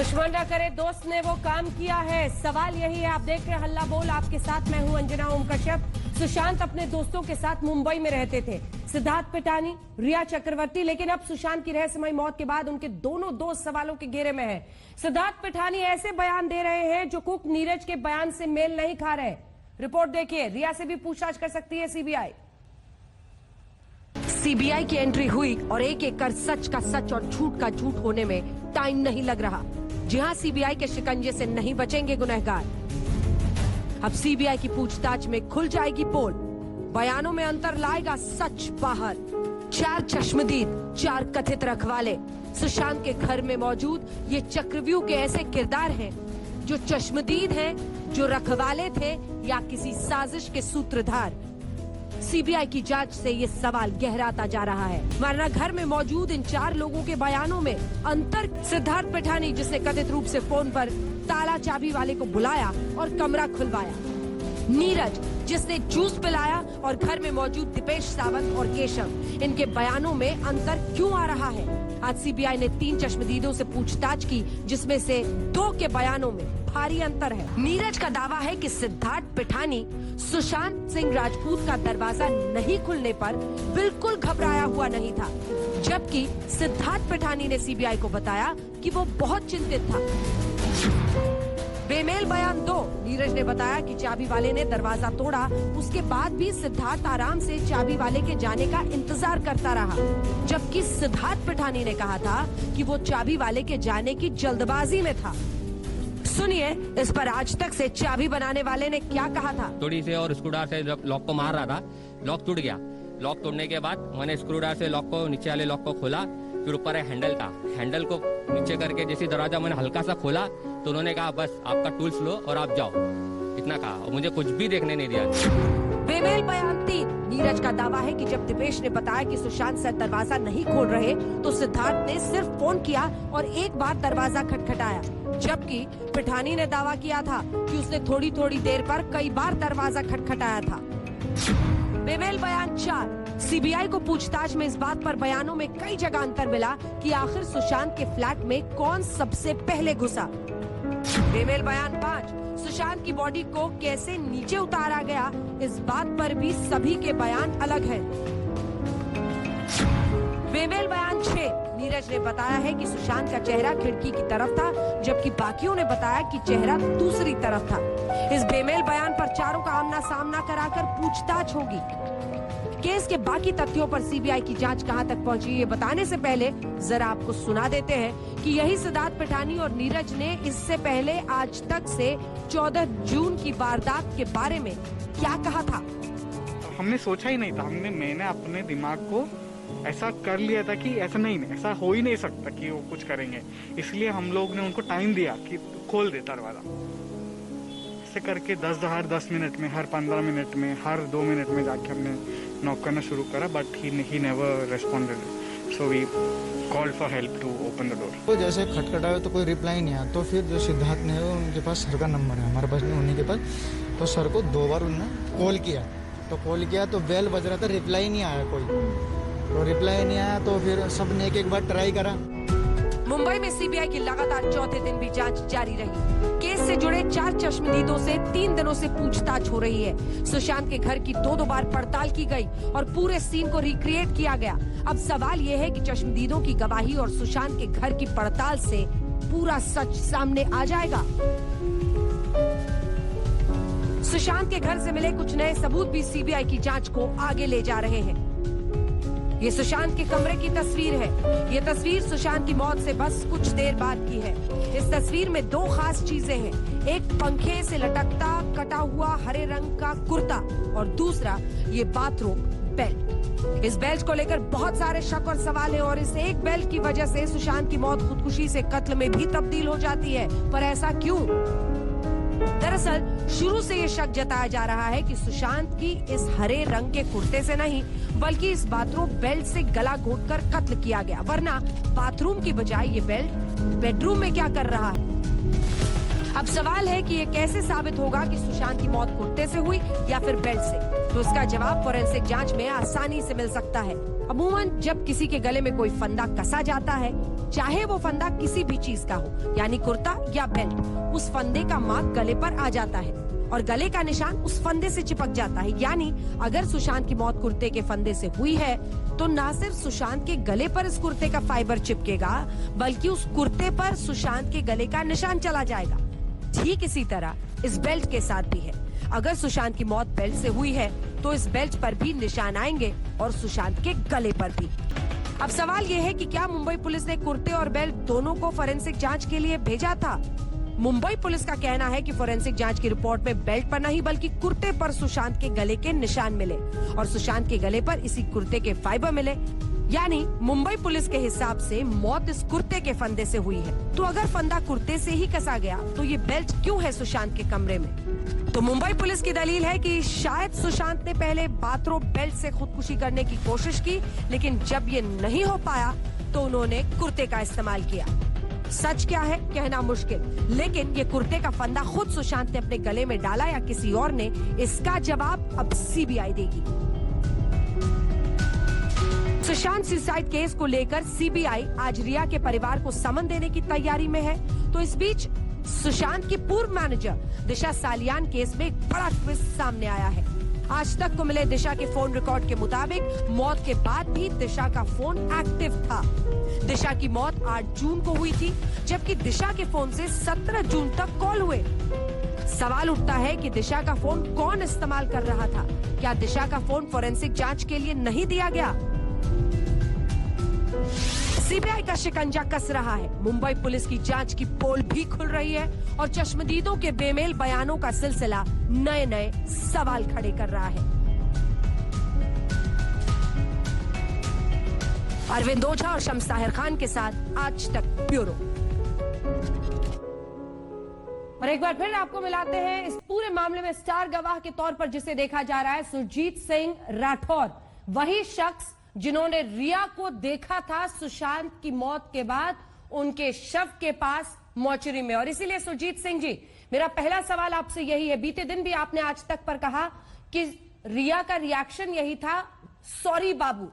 दुश्मन न करे दोस्त ने वो काम किया है। सवाल यही है। आप देख रहे हैं हल्ला बोल, आपके साथ मैं हूं अंजना ओम कश्यप। सुशांत अपने दोस्तों के साथ मुंबई में रहते थे, सिद्धार्थ पिठानी, रिया चक्रवर्ती। लेकिन अब सुशांत की रहस्यमयी मौत के बाद उनके दोनों दोस्त सवालों के घेरे में हैं। सिद्धार्थ पिठानी ऐसे बयान दे रहे हैं जो कुक नीरज के बयान से मेल नहीं खा रहे। रिपोर्ट देखिए। रिया से भी पूछताछ कर सकती है सीबीआई। सीबीआई की एंट्री हुई और एक एक कर सच का सच और झूठ का झूठ होने में टाइम नहीं लग रहा। जी हां, सीबीआई के शिकंजे से नहीं बचेंगे गुनहगार। अब सीबीआई की पूछताछ में खुल जाएगी पोल। बयानों में अंतर लाएगा सच बाहर। 4 चश्मदीद, 4 कथित रखवाले। सुशांत के घर में मौजूद ये चक्रव्यूह के ऐसे किरदार हैं जो चश्मदीद हैं, जो रखवाले थे या किसी साजिश के सूत्रधार। सीबीआई की जांच से ये सवाल गहराता जा रहा है, वरना घर में मौजूद इन 4 लोगों के बयानों में अंतर। सिद्धार्थ पिठानी, जिसने कथित रूप से फोन पर ताला चाबी वाले को बुलाया और कमरा खुलवाया। नीरज, जिसने जूस पिलाया, और घर में मौजूद दीपेश सावंत और केशव। इनके बयानों में अंतर क्यों आ रहा है? आज सीबीआई ने 3 चश्मदीदों से पूछताछ की, जिसमें से 2 के बयानों में भारी अंतर है। नीरज का दावा है कि सिद्धार्थ पिठानी सुशांत सिंह राजपूत का दरवाजा नहीं खुलने पर बिल्कुल घबराया हुआ नहीं था, जबकि सिद्धार्थ पिठानी ने सीबीआई को बताया कि वो बहुत चिंतित था। बेमेल बयान 2। नीरज ने बताया कि चाबी वाले ने दरवाजा तोड़ा, उसके बाद भी सिद्धार्थ आराम से चाबी वाले के जाने का इंतजार करता रहा, जबकि सिद्धार्थ पिठानी ने कहा था कि वो चाबी वाले के जाने की जल्दबाजी में था। सुनिए इस पर आज तक से चाबी बनाने वाले ने क्या कहा था। थोड़ी से और स्क्रूड्राइवर से लॉक को मार रहा था, लॉक टूट गया। लॉक तोड़ने के बाद मैंने स्क्रूड्राइवर से लॉक को, नीचे वाले लॉक को खोला, फिर ऊपर है हैंडल था, हैंडल को नीचे करके जैसे दरवाजा मैंने हल्का सा खोला तो उन्होंने कहा बस आपका टूल्स लो और आप जाओ, इतना कहा और मुझे कुछ भी देखने नहीं दिया। बेमेल बयान 3। नीरज का दावा है कि जब दीपेश ने बताया कि सुशांत सर दरवाजा नहीं खोल रहे तो सिद्धार्थ ने सिर्फ फोन किया और एक बार दरवाजा खटखटाया, जबकि पिठानी ने दावा किया था कि उसने थोड़ी थोड़ी देर पर कई बार दरवाजा खटखटाया था। बेमेल बयान 4। सीबीआई को पूछताछ में इस बात पर बयानों में कई जगह अंतर मिला कि आखिर सुशांत के फ्लैट में कौन सबसे पहले घुसा। बेमेल बयान 5। सुशांत की बॉडी को कैसे नीचे उतारा गया, इस बात पर भी सभी के बयान अलग हैं। बेमेल बयान 6। नीरज ने बताया है कि सुशांत का चेहरा खिड़की की तरफ था, जबकि बाकियों ने बताया कि चेहरा दूसरी तरफ था। इस बेमेल बयान पर चारों का आमना सामना कराकर पूछताछ होगी। केस के बाकी तथ्यों पर सीबीआई की जांच कहां तक पहुंची, ये बताने से पहले जरा आपको सुना देते हैं कि यही सिद्धार्थ पिठानी और नीरज ने इससे पहले आज तक से 14 जून की वारदात के बारे में क्या कहा था। हमने सोचा ही नहीं था, मैंने अपने दिमाग को ऐसा कर लिया था कि ऐसा हो ही नहीं सकता कि वो कुछ करेंगे, इसलिए हम लोग ने उनको टाइम दिया कि खोल दे दरवाजा। ऐसे करके 10 मिनट में, हर 15 मिनट में, हर 2 मिनट में जाके हमने नॉक करना शुरू करा, but he never responded, so we called for help to open the door. तो जैसे खटखटाया तो कोई रिप्लाई नहीं आया, तो फिर जो सिद्धार्थ ने, उनके पास सर का नंबर है, हमारे पास नहीं, उन्हीं के पास, तो सर को 2 बार उन्होंने कॉल किया तो बेल बज रहा था, रिप्लाई नहीं आया कोई, तो रिप्लाई नहीं आया तो फिर सब ने एक बार ट्राई करा। मुंबई में सीबीआई की लगातार चौथे दिन भी जांच जारी रही। केस से जुड़े 4 चश्मदीदों से 3 दिनों से पूछताछ हो रही है। सुशांत के घर की 2 बार पड़ताल की गई और पूरे सीन को रिक्रिएट किया गया। अब सवाल यह है कि चश्मदीदों की गवाही और सुशांत के घर की पड़ताल से पूरा सच सामने आ जाएगा। सुशांत के घर से मिले कुछ नए सबूत भी सीबीआई की जांच को आगे ले जा रहे हैं। ये सुशांत के कमरे की तस्वीर है। ये तस्वीर सुशांत की मौत से बस कुछ देर बाद की है। इस तस्वीर में 2 खास चीजें हैं। एक पंखे से लटकता कटा हुआ हरे रंग का कुर्ता और दूसरा ये बाथरूम बेल्ट। इस बेल्ट को लेकर बहुत सारे शक और सवाल हैं और इस एक बेल्ट की वजह से सुशांत की मौत खुदकुशी से कत्ल में भी तब्दील हो जाती है। पर ऐसा क्यों? दरअसल शुरू से ये शक जताया जा रहा है कि सुशांत की इस हरे रंग के कुर्ते से नहीं, बल्कि इस बाथरूम बेल्ट से गला घोंटकर कत्ल किया गया, वरना बाथरूम की बजाय ये बेल्ट बेडरूम में क्या कर रहा है। अब सवाल है कि ये कैसे साबित होगा कि सुशांत की मौत कुर्ते से हुई या फिर बेल्ट से, तो इसका जवाब फोरेंसिक जांच में आसानी से मिल सकता है। अमूमन जब किसी के गले में कोई फंदा कसा जाता है, चाहे वो फंदा किसी भी चीज का हो, यानी कुर्ता या बेल्ट, उस फंदे का मार्क गले पर आ जाता है और गले का निशान उस फंदे से चिपक जाता है। यानी अगर सुशांत की मौत कुर्ते के फंदे से हुई है तो न सिर्फ सुशांत के गले पर इस कुर्ते का फाइबर चिपकेगा, बल्कि उस कुर्ते पर सुशांत के गले का निशान चला जाएगा। ठीक इसी तरह इस बेल्ट के साथ भी है। अगर सुशांत की मौत बेल्ट से हुई है तो इस बेल्ट पर भी निशान आएंगे और सुशांत के गले पर भी। अब सवाल ये है कि क्या मुंबई पुलिस ने कुर्ते और बेल्ट दोनों को फोरेंसिक जांच के लिए भेजा था? मुंबई पुलिस का कहना है कि फोरेंसिक जांच की रिपोर्ट में बेल्ट पर नहीं बल्कि कुर्ते पर सुशांत के गले के निशान मिले और सुशांत के गले पर इसी कुर्ते के फाइबर मिले। यानी मुंबई पुलिस के हिसाब से मौत इस कुर्ते के फंदे से हुई है। तो अगर फंदा कुर्ते से ही कसा गया तो ये बेल्ट क्यों है सुशांत के कमरे में? तो मुंबई पुलिस की दलील है कि शायद सुशांत ने पहले बाथरोब बेल्ट से खुदकुशी करने की कोशिश की, लेकिन जब ये नहीं हो पाया तो उन्होंने कुर्ते का इस्तेमाल किया। सच क्या है कहना मुश्किल, लेकिन ये कुर्ते का फंदा खुद सुशांत ने अपने गले में डाला या किसी और ने, इसका जवाब अब सीबीआई देगी। सुशांत सुसाइड केस को लेकर सीबीआई आज रिया के परिवार को समन देने की तैयारी में है। तो इस बीच सुशांत की पूर्व मैनेजर दिशा सालियान केस में एक बड़ा ट्विस्ट सामने आया है। आज तक को मिले दिशा के फोन रिकॉर्ड के मुताबिक मौत के बाद भी दिशा का फोन एक्टिव था। दिशा की मौत 8 जून को हुई थी, जबकि दिशा के फोन से 17 जून तक कॉल हुए। सवाल उठता है कि दिशा का फोन कौन इस्तेमाल कर रहा था? क्या दिशा का फोन फोरेंसिक जांच के लिए नहीं दिया गया? सीबीआई का शिकंजा कस रहा है। मुंबई पुलिस की जांच की पोल भी खुल रही है और चश्मदीदों के बेमेल बयानों का सिलसिला नए नए सवाल खड़े कर रहा है। अरविंद ओझा और शम्स ताहिर खान के साथ आज तक ब्यूरो। और एक बार फिर आपको मिलाते हैं इस पूरे मामले में स्टार गवाह के तौर पर जिसे देखा जा रहा है, सुरजीत सिंह राठौर, वही शख्स जिन्होंने रिया को देखा था सुशांत की मौत के बाद उनके शव के पास मोर्चरी में। और इसीलिए सुरजीत सिंह जी, मेरा पहला सवाल आपसे यही है। बीते दिन भी आपने आज तक पर कहा कि रिया का रिएक्शन यही था, सॉरी बाबू।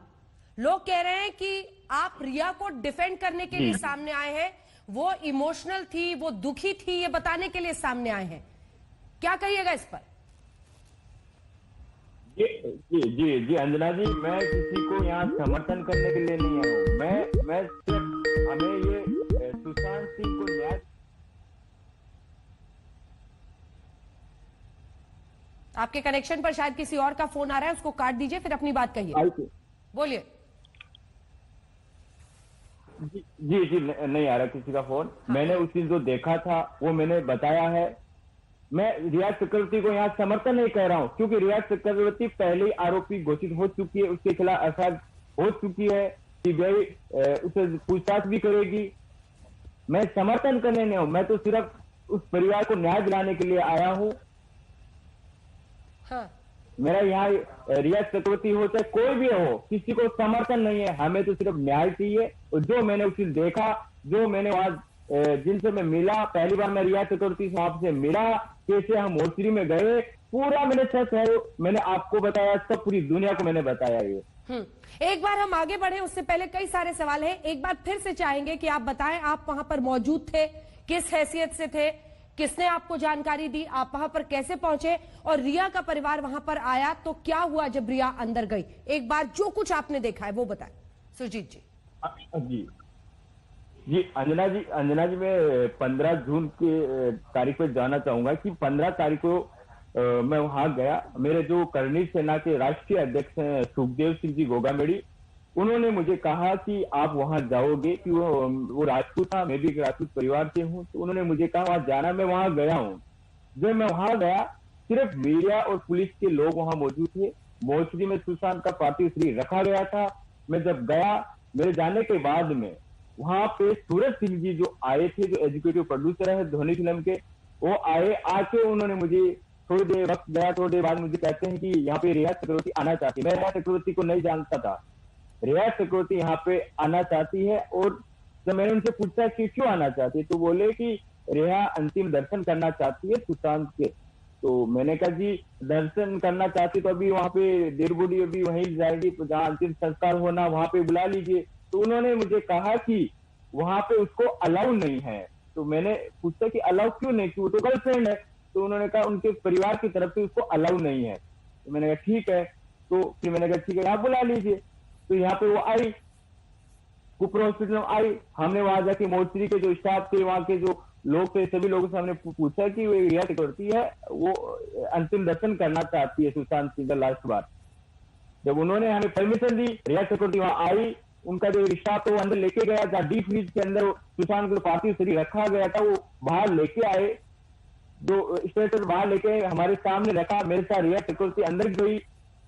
लोग कह रहे हैं कि आप रिया को डिफेंड करने के लिए सामने आए हैं, वो इमोशनल थी, वो दुखी थी, ये बताने के लिए सामने आए हैं। क्या कहिएगा इस पर? जी अंजना जी, मैं किसी को यहाँ समर्थन करने के लिए नहीं आया हूँ। मैं सिर्फ हमें ये सुशांत सिंह को न्याय। आपके कनेक्शन पर शायद किसी और का फोन आ रहा है, उसको काट दीजिए, फिर अपनी बात कहिए। बोलिए। जी नहीं आ रहा किसी का फोन। मैंने उस दिन जो देखा था वो मैंने बताया है। मैं रिया चक्रवर्ती को यहाँ समर्थन नहीं कह रहा हूँ, क्योंकि रिया चक्रवर्ती पहले ही आरोपी घोषित हो चुकी है, उसके खिलाफ एफआईआर हो चुकी है, सीबीआई उसे पूछताछ भी करेगी। मैं समर्थन करने नहीं हूँ, मैं तो सिर्फ उस परिवार को न्याय दिलाने के लिए आया हूँ। हाँ। मेरा यहाँ रिया चक्रवर्ती हो चाहे कोई भी हो, किसी को समर्थन नहीं है, हमें तो सिर्फ न्याय चाहिए। और जो मैंने उस दिन देखा, जो मैंने वहां जिनसे मैं मिला, पहली बार मैं रिया चक्रवर्ती साहब से मिला, कैसे हम मोर्चरी में गए, पूरा मैंने सच है, मैंने आपको बताया, सब पूरी दुनिया को मैंने बताया ये। एक बार हम आगे बढ़े, उससे पहले कई सारे सवाल हैं। एक बार फिर से चाहेंगे कि आप बताएं, आप वहां पर मौजूद थे, किस हैसियत से थे, किसने आपको जानकारी दी, आप वहां पर कैसे पहुंचे, और रिया का परिवार वहां पर आया तो क्या हुआ जब रिया अंदर गई? एक बार जो कुछ आपने देखा है वो बताएं सुरजीत जी। जी अंजना जी मैं 15 जून की तारीख पे जाना चाहूंगा कि 15 तारीख को मैं वहां गया। मेरे जो करनी सेना के राष्ट्रीय अध्यक्ष हैं सुखदेव सिंह जी गोगामेड़ी, उन्होंने मुझे कहा कि आप वहां जाओगे, कि वो राजपूत था, मैं भी एक राजपूत परिवार से हूँ, तो उन्होंने मुझे कहा वहां जाना। मैं वहां गया हूँ। जब मैं वहां गया, सिर्फ मीडिया और पुलिस के लोग वहां मौजूद थे। मोर्चरी में सुशांत का पार्थिव शरीर रखा गया था। मैं जब गया, मेरे जाने के बाद में वहां पे सूरज सिंह जी जो आए थे, जो एजुकेटिव प्रोड्यूसर है ध्वनि फिल्म के, वो आए। आके उन्होंने मुझे थोड़ी देर वक्त गया, थोड़ी देर बाद मुझे कहते हैं कि यहाँ पे रिया चक्रवर्ती आना चाहती है। मैं रिया चक्रवर्ती को नहीं जानता था। रिया चक्रवर्ती यहाँ पे आना चाहती है, और जब मैंने उनसे पूछा कि क्यों आना चाहती है, तो बोले कि रिया अंतिम दर्शन करना चाहती है सुशांत के। तो मैंने कहा जी दर्शन करना चाहती तो अभी वहां पे डेड बॉडी अभी वहीं जाएगी, तो जहाँ अंतिम संस्कार होना वहां पे बुला लीजिए। तो उन्होंने मुझे कहा कि वहां पे उसको अलाउ नहीं है। तो मैंने पूछा कि अलाउ क्यों नहीं, क्यों, तो गर्लफ्रेंड है। तो उन्होंने कहा उनके परिवार की तरफ से उसको अलाउ नहीं है। तो मैंने कहा ठीक है। तो फिर मैंने कहा ठीक है, आप बुला लीजिए। तो यहाँ पे वो आई, कुपर हॉस्पिटल में आई। हमने वहां जाके मोर्चरी के जो स्टाफ थे, वहां के जो लोग थे, सभी लोगों से हमने पूछा कि वो रिया चक्रवर्ती है, वो अंतिम दर्शन करना चाहती है सुशांत सिंह का लास्ट बार। जब उन्होंने हमें परमिशन दी, रिया चक्रवर्ती वहां आई, उनका जो स्टाफ था वो अंदर लेके गया, जहाँ डीप फ्रीज के अंदर सुशांत को पार्थिव शरीर रखा गया था, वो बाहर लेके आए, जो स्ट्रेचर बाहर लेके हमारे सामने रखा। मेरे साथ रिया चक्रवर्ती अंदर गई,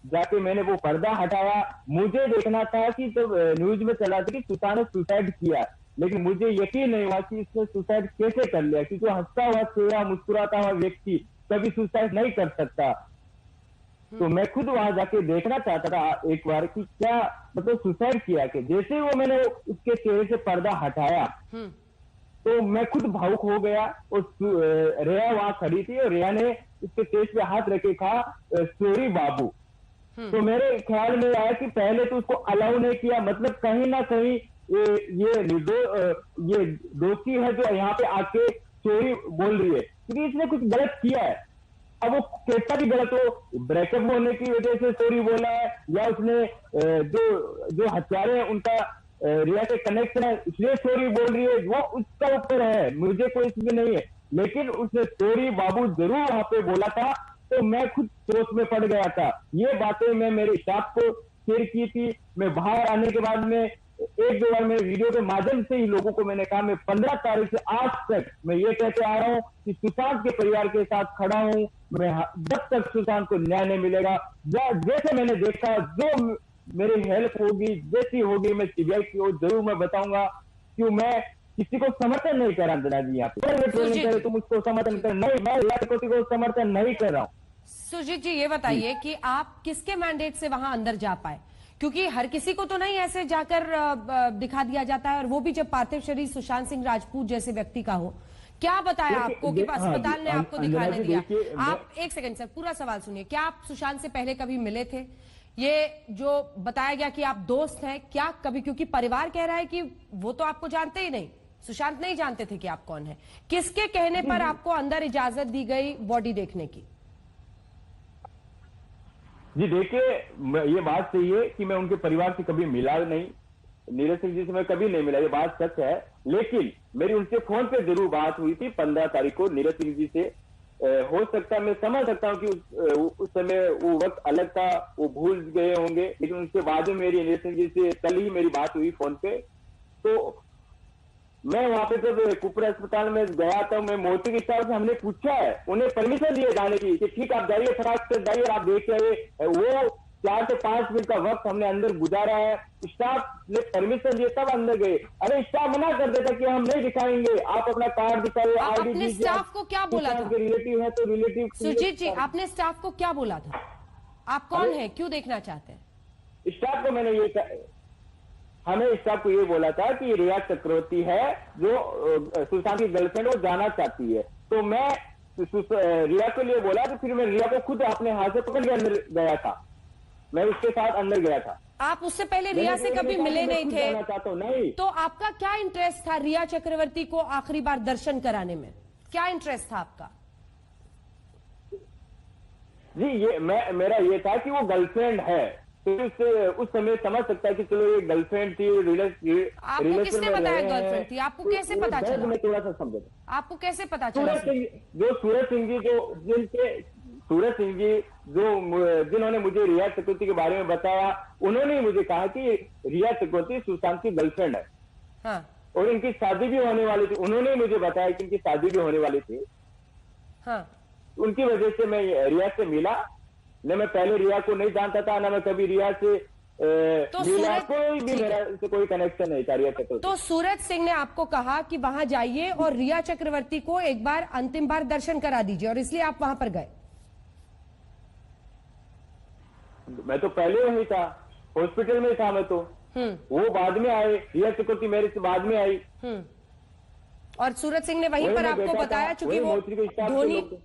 जाके मैंने वो पर्दा हटाया। मुझे देखना था कि जब न्यूज में चला था कि सुशांत ने सुसाइड किया, लेकिन मुझे यकीन नहीं हुआ कि इसने सुसाइड कैसे कर लिया, क्योंकि हंसता हुआ चेहरा, मुस्कुराता हुआ व्यक्ति कभी सुसाइड नहीं कर सकता। तो मैं खुद वहां जाके देखना चाहता था एक बार कि क्या मतलब सुसाइड किया कि जैसे वो मैंने उसके चेहरे से पर्दा हटाया तो मैं खुद भावुक हो गया। और रेया वहां खड़ी थी और रेया ने उसके चेस्ट पे हाथ रखे कहा सॉरी बाबू। तो मेरे ख्याल में आया कि पहले तो उसको अलाउ नहीं किया, मतलब कहीं ना कहीं ये दोषी है जो यहाँ पे आके सॉरी बोल रही है, क्योंकि इसने कुछ गलत किया है। अब वो कैसा भी गलत हो, ब्रेकअप होने की वजह से सॉरी बोला है, या उसने जो हत्यारे हैं उनका रिया से कनेक्शन है इसलिए सॉरी बोल रही है, वो उसका ऊपर है, मुझे कोई इसमें नहीं है। लेकिन उसने सॉरी बाबू जरूर वहां पे बोला था, तो मैं खुद सोच में पड़ गया था। ये बातें मैं मेरे स्टाफ को शेयर की थी। मैं बाहर आने के बाद में एक दो बार मेरे वीडियो के माध्यम से ही लोगों को मैंने कहा, मैं 15 तारीख से आज तक मैं ये कहते आ रहा हूं कि सुशांत के परिवार के साथ खड़ा हूं। मैं जब तक सुशांत को न्याय नहीं मिलेगा, जैसे मैंने देखा, जो मेरी हेल्प होगी, जैसी होगी, मैं सीबीआई की ओर जरूर मैं बताऊंगा। क्यों मैं किसी को समर्थन नहीं कर रहा अंजना जी, यहाँ पे तुम उसको समर्थन कर, नहीं, मैं किसी को समर्थन नहीं कर रहा हूँ। सुजीत जी ये बताइए कि आप किसके मैंडेट से वहां अंदर जा पाए, क्योंकि हर किसी को तो नहीं ऐसे जाकर दिखा दिया जाता है, और वो भी जब पार्थिव शरीर सुशांत सिंह राजपूत जैसे व्यक्ति का हो। क्या बताया आपको कि अस्पताल ने आपको दिखाने दिया? आप एक सेकंड सर, पूरा सवाल सुनिए। क्या आप सुशांत से पहले कभी मिले थे? ये जो बताया गया कि आप दोस्त हैं, क्या कभी, क्योंकि परिवार कह रहा है कि वो तो आपको जानते ही नहीं, सुशांत नहीं जानते थे कि आप कौन है। किसके कहने पर आपको अंदर इजाजत दी गई बॉडी देखने की? जी देखिए, ये बात सही है कि मैं उनके परिवार से कभी मिला नहीं, नीरज सिंह जी से मैं कभी नहीं मिला, ये बात सच है। लेकिन मेरी उनसे फोन पे जरूर बात हुई थी 15 तारीख को नीरज सिंह जी से। हो सकता है, मैं समझ सकता हूँ कि उस समय वो वक्त अलग था, वो भूल गए होंगे, लेकिन उसके बाद में मेरी नीरज सिंह जी से कल ही मेरी बात हुई फोन पे। तो मैं वहां पे जब कुपर अस्पताल में गया था, मैं मोती के स्टाफ से हमने पूछा है, उन्हें परमिशन दिए जाने की कि ठीक आप जाइए, फटाक से जाइए, आप देख आइए। वो 4 से 5 मिनट का वक्त हमने अंदर गुजारा है, स्टाफ ने परमिशन दिए तब अंदर गए। अरे स्टाफ मना कर देता कि हम नहीं दिखाएंगे, आप अपना कार्ड दिखाइए, आईडी दीजिए। स्टाफ को क्या बोला था? रिलेटिव है तो रिलेटिव। सुजीत जी, आपने स्टाफ को क्या बोला था? आप कौन है, क्यों देखना चाहते हैं? स्टाफ को मैंने हमें स्टाफ को ये बोला था कि रिया चक्रवर्ती है जो सुशांत की गर्लफ्रेंड, वो जाना चाहती है। तो मैं रिया के लिए बोला, तो फिर मैं रिया को खुद अपने हाथ से पकड़ के अंदर गया था, मैं उसके साथ अंदर गया था। आप उससे पहले रिया से कभी मिले नहीं थे? नहीं। तो आपका क्या इंटरेस्ट था रिया चक्रवर्ती को आखिरी बार दर्शन कराने में? क्या इंटरेस्ट था आपका? जी ये मेरा ये था कि वो गर्लफ्रेंड है, तो उस समय समझ सकता है कि चलो ये गर्लफ्रेंड थी। आपको किसने बताया गर्लफ्रेंड थी? आपको कैसे पता चला? मैं थोड़ा सा समझा, आपको कैसे पता चला? सूरज सिंह जी जिन्होंने मुझे रिया चक्रवर्ती के बारे में बताया, उन्होंने मुझे कहा कि रिया चक्रवर्ती सुशांत की गर्लफ्रेंड है। हाँ। और इनकी शादी भी होने वाली थी, उन्होंने मुझे बताया कि इनकी शादी भी होने वाली थी। हाँ। उनकी वजह से मैं रिया से मिला। न मैं पहले रिया को नहीं जानता था, ना मैं कभी रिया से मिला, कोई भी मेरा से कोई कनेक्शन नहीं था रिया चक्रवर्ती। तो सूरज सिंह ने आपको कहा कि वहां जाइए और रिया चक्रवर्ती को एक बार अंतिम बार दर्शन करा दीजिए, और इसलिए आप वहां पर गए? मैं तो पहले वही था, हॉस्पिटल में था मैं तो। वो बाद में आए, रिया चक्रवर्ती मेरे से बाद में आई। और सूरज सिंह ने वहीं पर आपको बताया, चूंकि वो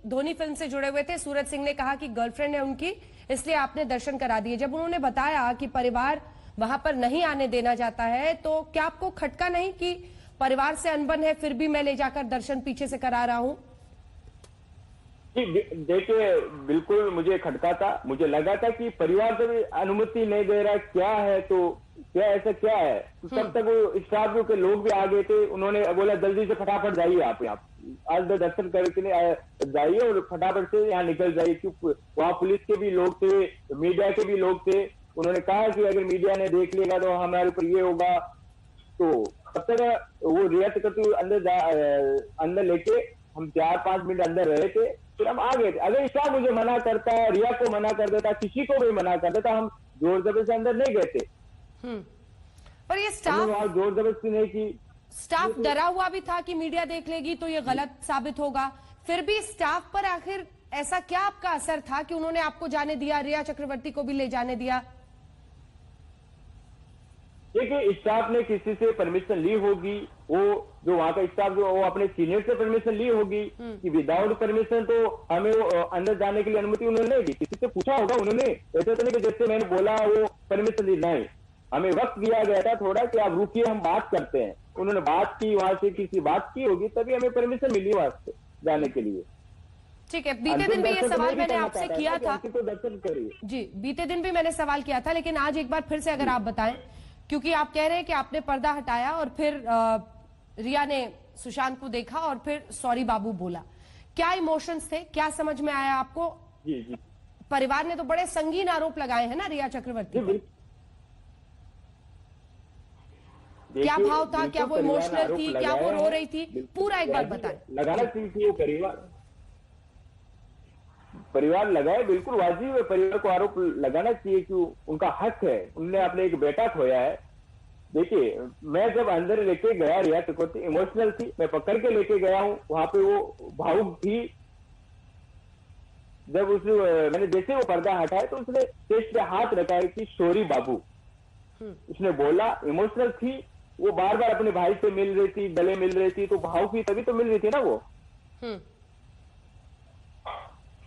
धोनी फिल्म से जुड़े हुए थे, सूरज सिंह ने कहा कि गर्लफ्रेंड है उनकी, इसलिए आपने दर्शन करा दिए। जब उन्होंने बताया कि परिवार वहां पर नहीं आने देना चाहता है, तो क्या आपको खटका नहीं कि परिवार से अनबन है फिर भी मैं ले जाकर दर्शन पीछे से करा रहा हूं? देखिए, बिल्कुल मुझे खटका था, मुझे लगा था कि परिवार से भी अनुमति नहीं दे रहा, क्या है, तो क्या ऐसा क्या है। तो तब तक वो स्टाफ के लोग भी आ गए थे, उन्होंने बोला जल्दी से फटाफट जाइए आप यहाँ, आज दर्शन करके जाइए और फटाफट से यहाँ निकल जाइए, क्योंकि वहाँ पुलिस के भी लोग थे, मीडिया के भी लोग थे। उन्होंने कहा कि अगर मीडिया ने देख लिएगा तो हमारे ऊपर ये होगा। तो तब तक वो रियायत करते हुए अंदर लेके हम 4-5 मिनट अंदर रहे थे, फिर हम आ गए थे। अगर स्टाफ मुझे मना करता, रिया को मना कर देता, किसी को भी मना कर देता, हम जोर जबरदस्ती अंदर नहीं गए थे। पर ये स्टाफ जोर जबरदस्ती नहीं की। स्टाफ डरा हुआ भी था कि मीडिया देख लेगी तो ये गलत साबित होगा, फिर भी स्टाफ पर आखिर ऐसा क्या आपका असर था कि उन्होंने आपको जाने दिया, रिया चक्रवर्ती को भी ले जाने दिया? देखिए, स्टाफ ने किसी से परमिशन ली होगी, वो जो वहाँ का स्टाफ जो वो अपने सीनियर से परमिशन ली होगी कि विदाउट परमिशन तो हमें अंदर जाने के लिए अनुमति उन्होंने नहीं दी। किसी से पूछा होगा उन्होंने, ऐसा तो नहीं कि जैसे मैंने बोला वो परमिशन दी, नहीं। हमें वक्त दिया गया था थोड़ा कि आप रुकिए, हम बात करते हैं। उन्होंने बात की, वहां से किसी बात की होगी, तभी हमें परमिशन मिली वहां से जाने के लिए। ठीक है, बीते दिन भी ये सवाल मैंने आपसे किया था। तो दर्शन करिए जी, बीते दिन भी मैंने सवाल किया था, लेकिन आज एक बार फिर से अगर आप बताएं, क्योंकि आप कह रहे हैं कि आपने पर्दा हटाया और फिर रिया ने सुशांत को देखा और फिर सॉरी बाबू बोला। क्या इमोशंस थे, क्या समझ में आया आपको? जी जी, परिवार ने तो बड़े संगीन आरोप लगाए हैं ना रिया चक्रवर्ती पर। क्या भाव था, क्या वो इमोशनल थी, क्या वो रो रही थी, पूरा एक बार बताएं। लगाना चाहिए वो परिवार लगाए, बिल्कुल वाजिब है, परिवार को आरोप लगाना चाहिए कि उनका हक है, उनने अपने एक बेटा खोया है। देखिए, मैं जब अंदर लेके गया, रिया चक्रवर्ती इमोशनल थी, मैं पकड़ के लेके गया हूँ, वहां पे वो भावुक थी। जब मैंने जैसे वो पर्दा हटाया तो उसने चेस्ट पे हाथ रखा है कि सॉरी बाबू, उसने बोला, इमोशनल थी वो, बार बार अपने भाई से मिल रही थी, गले मिल रही थी, तो भावुक थी, तभी तो मिल रही थी ना वो।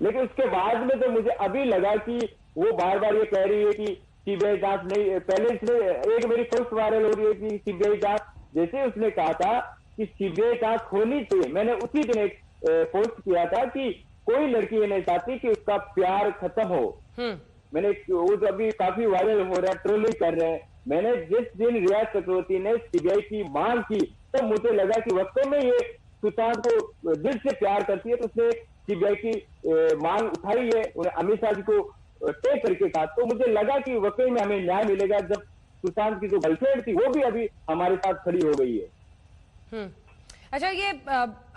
लेकिन उसके बाद में तो मुझे अभी लगा कि वो बार बार ये कह रही है कि सीबीआई जांच नहीं, पहले इसने एक मेरी पोस्ट वायरल हो रही है कि सीबीआई जांच, जैसे उसने कहा था कि सीबीआई जांच होनी चाहिए, मैंने उसी दिन एक पोस्ट किया था कि कोई लड़की ये नहीं चाहती कि उसका प्यार खत्म हो। मैंने वो अभी काफी वायरल हो रहा है, ट्रोलिंग कर रहे हैं। मैंने जिस दिन रिया चक्रवर्ती ने सीबीआई की मांग की, तब मुझे लगा कि वास्तव में ये सुशांत को दिल से प्यार करती है, तो उसने सीबीआई की मांग उठाई है, उन्हें अमित शाह जी को टेक करके कहा। तो मुझे लगा कि वाकई में हमें न्याय मिलेगा, जब सुशांत की जो गर्लफ्रेंड थी वो भी अभी हमारे साथ खड़ी हो गई है। अच्छा, ये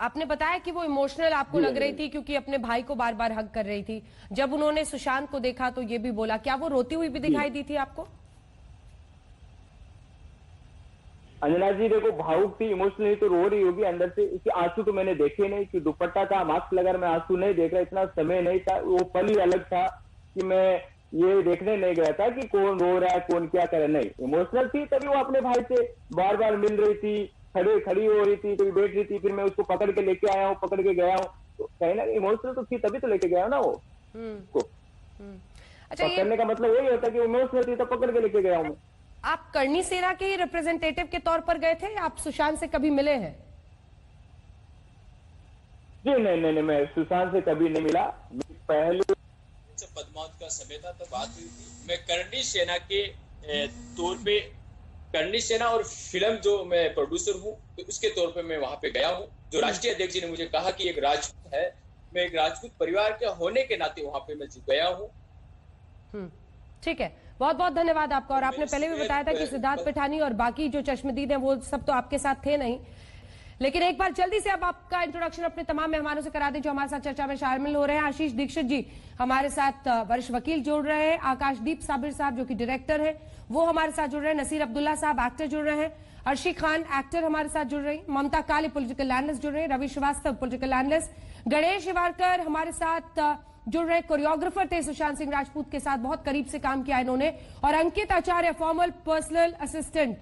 आपने बताया कि वो इमोशनल आपको लग रही थी क्योंकि अपने भाई को बार बार हग कर रही थी। जब उन्होंने सुशांत को देखा तो ये भी बोला, क्या वो रोती हुई भी दिखाई दी थी आपको? अंजना जी देखो, भावुक थी, इमोशनली तो रो रही होगी अंदर से, इसके आंसू तो मैंने देखे नहीं, कि दुपट्टा था, मास्क लगा, मैं आंसू नहीं देख रहा, इतना समय नहीं था, वो पल ही अलग था कि मैं ये देखने नहीं गया था कि कौन रो रहा है, कौन क्या करे। नहीं, इमोशनल थी, तभी वो अपने भाई से बार बार मिल रही थी, खड़ी हो रही थी, कभी बैठ रही थी, फिर मैं उसको पकड़ के लेके आया हूँ, पकड़ के गया हूँ, तो कहीं ना इमोशनल तो थी, तभी तो लेके गया ना वो को। अच्छा, पकड़ने का मतलब वही होता है कि इमोशनल थी तो पकड़ के लेके गया हूँ। आप करणी सेना के रिप्रेजेंटेटिव के तौर पर गए थे या आप सुशांत से कभी मिले हैं? जी नहीं, मैं सुशांत से कभी नहीं मिला। पहले पद्मावत का समय था तब बात हुई थी। मैं करणी सेना के तौर पे, करणी सेना और फिल्म जो मैं प्रोड्यूसर हूँ, तो उसके तौर पे मैं वहां पे गया हूँ। जो राष्ट्रीय अध्यक्ष जी ने मुझे कहा कि एक राजपूत है, मैं एक राजपूत परिवार के होने के नाते वहां पे मैं गया हूँ। ठीक है, बहुत बहुत धन्यवाद आपका। और आपने पहले भी बताया था कि सिद्धार्थ पिठानी और बाकी जो चश्मदीद हैं वो सब तो आपके साथ थे नहीं, लेकिन एक बार जल्दी से अब आपका इंट्रोडक्शन अपने तमाम मेहमानों से करा दें जो हमारे साथ चर्चा में शामिल हो रहे हैं। आशीष दीक्षित जी हमारे साथ वरिष्ठ वकील जुड़ रहे हैं, आकाशदीप साबिर साहब जो कि डायरेक्टर है वो हमारे साथ जुड़ रहे हैं, नसीर अब्दुल्ला साहब एक्टर जुड़ रहे हैं, अर्शी खान एक्टर हमारे साथ जुड़ रही, ममता काली पॉलिटिकल एनालिस्ट जुड़ रहे हैं, रवि श्रीवास्तव पॉलिटिकल एनालिस्ट, गणेश हिवारकर हमारे साथ जुड़ रहे, कोरियोग्राफर थे सुशांत सिंह राजपूत के साथ बहुत करीब से काम किया इन्होंने, और Ankit Acharya formal personal assistant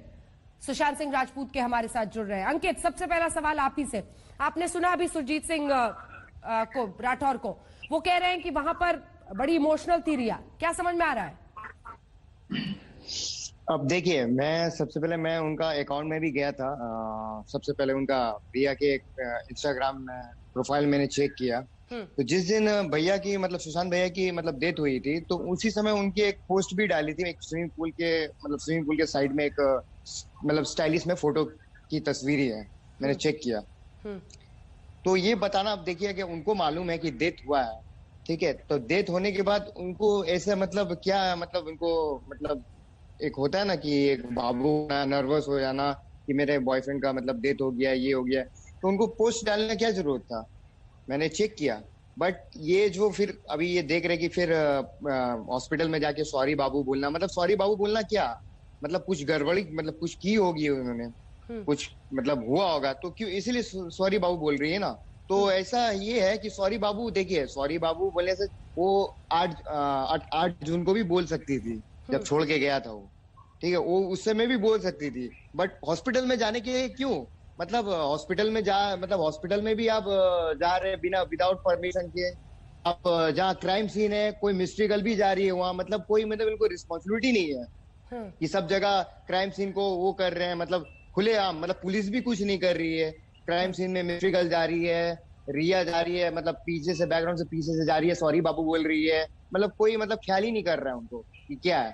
Sushant Singh Rajput के हमारे साथ जुड़ रहे हैं। अंकित, सबसे पहला सवाल आप ही से। आपने सुना अभी सुरजीत सिंह को, राठौर को, वो कह रहे हैं कि वहां पर बड़ी इमोशनल थी रिया, क्या समझ में आ रहा है? अब देखिए, मैं सबसे पहले मैं उनका अकाउंट में भी गया था। सबसे पहले उनका भैया के इंस्टाग्राम प्रोफाइल मैंने चेक किया। तो जिस दिन भैया की मतलब सुशांत भैया की मतलब डेथ हुई थी, तो उसी समय उनकी एक पोस्ट भी डाली थी, एक स्विमिंग पूल के साइड में एक मतलब स्टाइलिश में फोटो की तस्वीर ही है, मैंने चेक किया। तो ये बताना, अब देखिए कि उनको मालूम है कि डेथ हुआ है, ठीक है, तो डेथ होने के बाद उनको ऐसे मतलब क्या मतलब उनको मतलब एक होता है ना कि एक बाबू नर्वस हो जाना कि मेरे बॉयफ्रेंड का मतलब डेथ हो गया, ये हो गया, तो उनको पोस्ट डालने की क्या जरूरत था? मैंने चेक किया, बट ये जो फिर अभी ये देख रहे कि फिर हॉस्पिटल में जाके सॉरी बाबू बोलना, मतलब सॉरी बाबू बोलना क्या मतलब? कुछ गड़बड़ी मतलब कुछ की होगी उन्होंने, कुछ मतलब हुआ होगा, तो क्यों इसीलिए सॉरी बाबू बोल रही है ना। तो ऐसा ये है कि सॉरी बाबू, देखिए सॉरी बाबू बोलने से वो 8 जून को भी बोल सकती थी जब छोड़ के गया था वो, ठीक है, वो उस समय भी बोल सकती थी, बट हॉस्पिटल में जाने के क्यों? मतलब हॉस्पिटल में भी आप जा रहे हैं बिना विदाउट परमिशन के, आप जहाँ क्राइम सीन है, कोई मिस्ट्री गर्ल भी जा रही है वहां, मतलब कोई मतलब इनको रिस्पॉन्सिबिलिटी नहीं है कि सब जगह क्राइम सीन को वो कर रहे हैं, मतलब खुलेआम, मतलब पुलिस भी कुछ नहीं कर रही है। क्राइम सीन में मिस्ट्री गर्ल जा रही है, रिया जा रही है, मतलब पीछे से बैकग्राउंड से पीछे से जा रही है, सॉरी बाबू बोल रही है, मतलब कोई मतलब ख्याल ही नहीं कर रहा है उनको कि क्या है।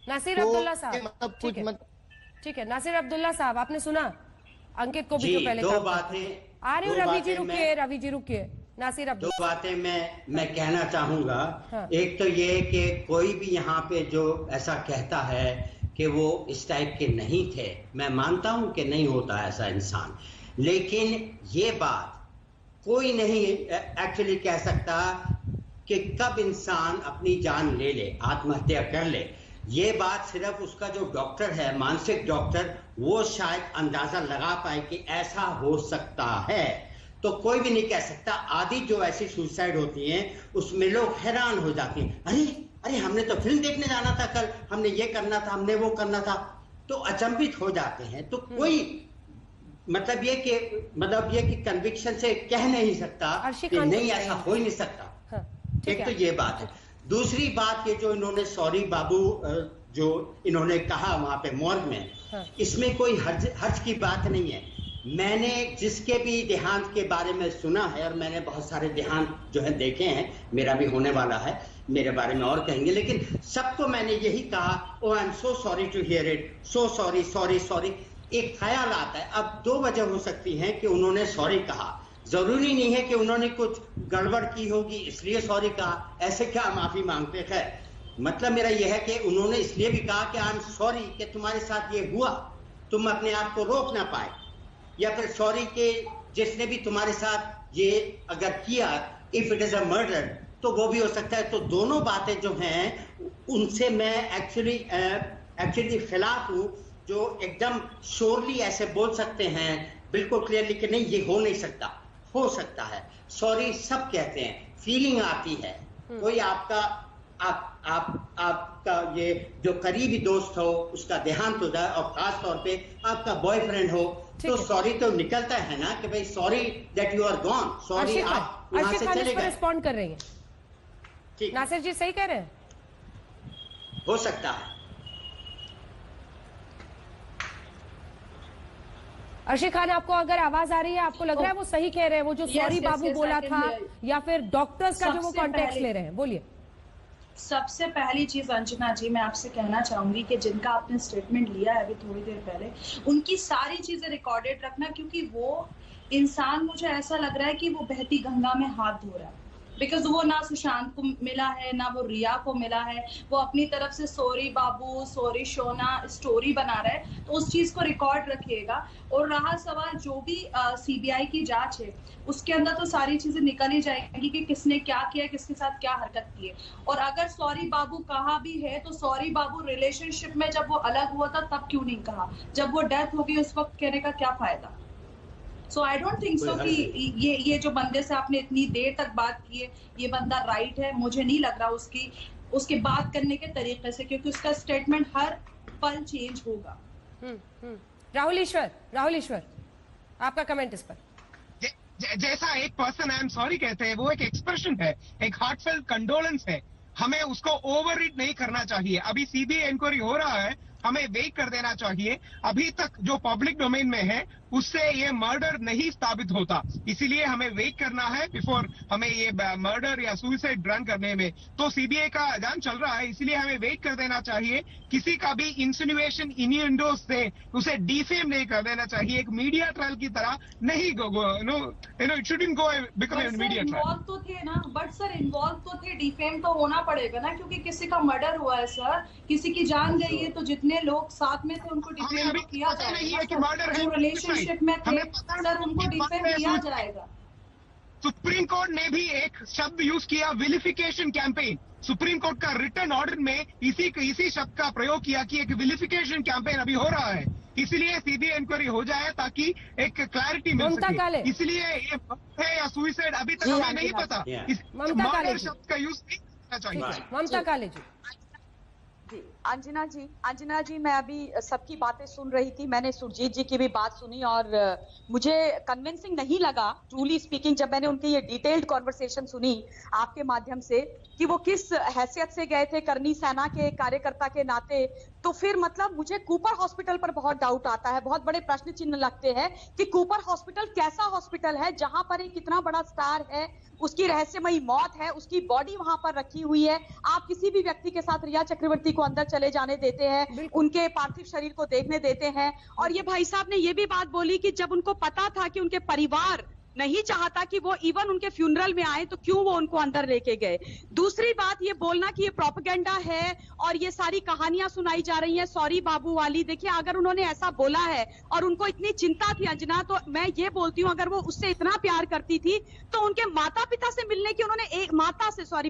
नासिर अब्दुल्ला साहब, मतलब कुछ ठीक है, नासिर अब्दुल्ला साहब, आपने सुना अंकित को भी जो पहले दो बातें आ रहे हो। रवि जी रुकिए। नासिर अब्दुल्ला, दो बातें मैं कहना चाहूंगा। एक तो ये कि कोई भी यहाँ पे जो ऐसा कहता है कि वो इस टाइप के नहीं थे, मैं मानता हूं कि नहीं होता ऐसा इंसान, लेकिन ये बात कोई नहीं एक्चुअली कह सकता कि कब इंसान अपनी जान ले ले, आत्महत्या कर ले। ये बात सिर्फ उसका जो डॉक्टर है, मानसिक डॉक्टर, वो शायद अंदाजा लगा पाए कि ऐसा हो सकता है, तो कोई भी नहीं कह सकता। आदि जो ऐसी सुसाइड होती हैं उसमें लोग हैरान हो जाते हैं, अरे हमने तो फिल्म देखने जाना था कल, हमने ये करना था, हमने वो करना था, तो अचंभित हो जाते हैं। तो कोई मतलब ये कि कन्विक्शन से कह नहीं सकता कि नहीं ऐसा हो ही नहीं सकता। एक तो ये बात है। दूसरी बात ये जो इन्होंने सॉरी बाबू जो इन्होंने कहा वहां पे मॉर्ग में, इसमें कोई हर्ज की बात नहीं है। मैंने जिसके भी देहांत के बारे में सुना है, और मैंने बहुत सारे देहांत जो है देखे हैं, मेरा भी होने वाला है, मेरे बारे में और कहेंगे, लेकिन सबको मैंने यही कहा, oh I am so sorry to hear it, so sorry. एक ख्याल आता है, अब 2 वजह हो सकती हैं कि उन्होंने सॉरी कहा। जरूरी नहीं है कि उन्होंने कुछ गड़बड़ की होगी इसलिए सॉरी कहा, ऐसे क्या माफी मांगते हैं। मतलब मेरा यह है कि उन्होंने इसलिए भी कहा कि आई एम सॉरी कि तुम्हारे साथ ये हुआ, तुम अपने आप को रोक ना पाए, या फिर सॉरी के जिसने भी तुम्हारे साथ ये अगर किया, if it is a murder, तो वो भी हो सकता है। तो दोनों बातें जो हैं उनसे मैं एक्चुअली खिलाफ हूं, जो एकदम श्योरली ऐसे बोल सकते हैं बिल्कुल क्लियरली कि नहीं ये हो नहीं सकता। हो सकता है, सॉरी सब कहते हैं, फीलिंग आती है। कोई आपका ये जो करीबी दोस्त हो उसका देहांत हो जाए, और खास तौर पे आपका बॉयफ्रेंड हो, तो सॉरी तो निकलता है ना कि भाई sorry that you are gone, sorry आप वहां से चले गए। रिस्पॉन्ड कर रही हैं, नासिर जी सही कह रहे हैं, हो सकता है। अर्शी खान, आपको अगर आवाज आ रही है, आपको लग रहा है वो सही कह रहे हैं, वो जो सॉरी बाबू बोला था, या फिर डॉक्टर्स का जो वो कॉन्टेक्स्ट ले रहे हैं? बोलिए। सबसे पहली चीज अंजना जी मैं आपसे कहना चाहूंगी कि जिनका आपने स्टेटमेंट लिया है अभी थोड़ी देर पहले, उनकी सारी चीजें रिकॉर्डेड रखना, क्योंकि वो इंसान मुझे ऐसा लग रहा है कि वो बहती गंगा में हाथ धो रहा है। बिकॉज वो ना सुशांत को मिला है, ना वो रिया को मिला है, वो अपनी तरफ से सॉरी बाबू, सॉरी शोना स्टोरी बना रहा है, तो उस चीज को रिकॉर्ड रखिएगा। और रहा सवाल जो भी सीबीआई की जांच है, उसके अंदर तो सारी चीजें निकल ही जाएंगी कि किसने क्या किया, किसके साथ क्या हरकत की है। और अगर सॉरी बाबू कहा भी है, तो सॉरी बाबू रिलेशनशिप में जब वो अलग हुआ था तब क्यों नहीं कहा, जब वो डेथ हो गई उस वक्त कहने का क्या फायदा। सो आई डोंट थिंक सो कि ये जो बंदे से आपने इतनी देर तक बात की है, ये बंदा राइट है। मुझे नहीं लग रहा उसके बात करने के तरीके से, क्योंकि उसका स्टेटमेंट हर पल चेंज होगा। राहुल ईश्वर, आपका कमेंट इस पर। जैसा एक पर्सन आई एम सॉरी कहते हैं, वो एक एक्सप्रेशन है, एक हार्टफेल्ट कंडोलेंस है, हमें उसको ओवररीड नहीं करना चाहिए। अभी सीबीआई इंक्वायरी हो रहा है, हमें वेट कर देना चाहिए। अभी तक जो पब्लिक डोमेन में है उससे ये मर्डर नहीं साबित होता, इसीलिए हमें वेट करना है बिफोर हमें ये मर्डर या सुसाइड रन करने में। तो सीबीआई का अजान चल रहा है, इसलिए हमें वेट कर देना चाहिए। किसी का भी इंसिनुएशन इन्यूएंडो से उसे डिफेम नहीं कर देना चाहिए। एक मीडिया ट्रायल की तरह नहीं it shouldn't go become a media trial. Involve तो थे ना, बट सर इन्वॉल्व तो थे, डिफेम तो होना पड़ेगा ना, क्योंकि किसी का मर्डर हुआ है सर, किसी की जान गई है, तो जितने लोग साथ में थे उनको डिफेम तो किया जाएगा। जो रिलेशनशिप में थे सर उनको डिफेम किया जाएगा। सुप्रीम कोर्ट ने भी एक शब्द यूज किया, विलिफिकेशन कैंपेन। सुप्रीम कोर्ट का रिटर्न ऑर्डर में इसी शब्द का प्रयोग किया कि एक विलिफिकेशन कैंपेन अभी हो रहा है, इसलिए सीबीआई इंक्वायरी हो जाए ताकि एक क्लैरिटी मिल सके। इसलिए ये है या सुसाइड अभी तक हमें नहीं पता, मर्डर शब्द का यूज नहीं करना चाहिए। ममता काले जी। जी अंजना जी मैं अभी सबकी बातें सुन रही थी, मैंने सुरजीत जी की भी बात सुनी और मुझे कन्विंसिंग नहीं लगा ट्रूली स्पीकिंग, जब मैंने उनकी ये डिटेल्ड कॉन्वर्सेशन सुनी आपके माध्यम से कि वो किस हैसियत से गए थे करनी सेना के कार्यकर्ता के नाते। तो फिर मतलब मुझे कूपर हॉस्पिटल पर बहुत डाउट आता है, बहुत बड़े प्रश्न चिन्ह लगते हैं कि कूपर हॉस्पिटल कैसा हॉस्पिटल है जहां पर एक इतना बड़ा स्टार है, उसकी रहस्यमयी मौत है, उसकी बॉडी वहां पर रखी हुई है, आप किसी भी व्यक्ति के साथ रिया चक्रवर्ती को अंदर चले जाने देते हैं, उनके पार्थिव शरीर को देखने देते हैं। और ये भाई साहब ने ये भी बात बोली कि जब उनको पता था कि उनके परिवार नहीं चाहता कि वो इवन उनके फ्यूनरल में आए तो क्यों वो उनको अंदर लेके गए। दूसरी बात ये बोलना कि ये प्रोपेगेंडा है और ये सारी कहानियां सुनाई जा रही हैं सॉरी बाबू वाली। देखिए अगर उन्होंने ऐसा बोला है और उनको इतनी चिंता थी अंजना, तो मैं ये बोलती हूँ अगर वो उससे इतना प्यार करती थी तो उनके माता पिता से मिलने की उन्होंने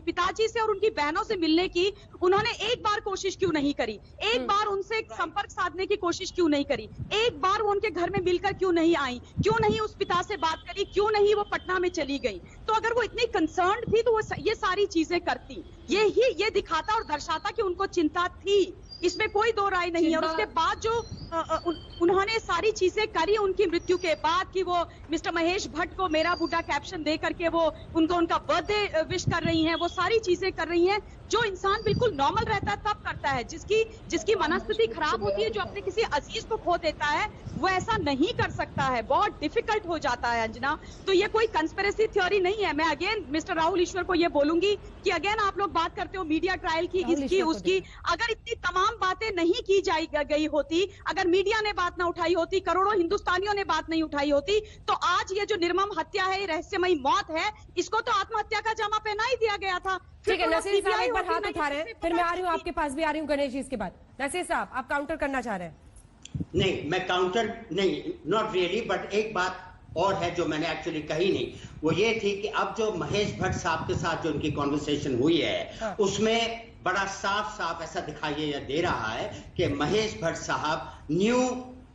पिताजी से और उनकी बहनों से मिलने की उन्होंने एक बार कोशिश क्यों नहीं करी, एक बार उनसे संपर्क साधने की कोशिश क्यों नहीं करी, एक बार वो उनके घर में मिलकर क्यों नहीं आई, क्यों नहीं उस पिता से बात करी, क्यों नहीं वो पटना में चली गई। तो अगर वो इतनी कंसर्न्ड थी तो वो ये सारी चीजें करती, ये दिखाता और दर्शाता कि उनको चिंता थी, इसमें कोई दो राय नहीं है। और उसके बाद जो उन्होंने सारी चीजें करी उनकी मृत्यु के बाद कि वो मिस्टर महेश भट्ट को मेरा बूटा कैप्शन दे करके वो उनका बर्थडे विश कर रही हैं, वो सारी चीजें कर रही हैं जो इंसान बिल्कुल नॉर्मल रहता है तब करता है। जिसकी मनस्थिति खराब होती है, जो अपने किसी अजीज को खो देता है, वो ऐसा नहीं कर सकता है, बहुत डिफिकल्ट हो जाता है अंजना। तो ये कोई कंस्पिरेसी थ्योरी नहीं है। मैं अगेन मिस्टर राहुल ईश्वर को ये बोलूंगी कि अगेन आप लोग बात करते हो मीडिया ट्रायल की, इसकी उसकी, अगर इतनी तमाम बातें नहीं की गई होती, अगर मीडिया ने बात ना उठाई होती, करोड़ों हिंदुस्तानियों ने बात नहीं उठाई होती, तो आज ये जो निर्मम हत्या है, रहस्यमयी मौत है, इसको तो आत्महत्या का जामा पहना ही दिया गया था। ठीक है नसीर साहब एक बार हाथ उठा रहे हैं, फिर मैं आ रही हूँ आपके पास भी आ रही हूँ गणेश जी इसके बाद। नसीर साहब आप काउंटर करना चाह रहे हैं? नहीं मैं काउंटर नहीं, नॉट रियली, बट एक बात और है जो मैंने एक्चुअली कही नहीं, वो ये थी कि अब जो महेश भट्ट साहब के साथ जो उनकी कॉन्वर्सेशन हुई है उसमें बड़ा साफ ऐसा दिखाई दे रहा है कि महेश भट्ट साहब न्यू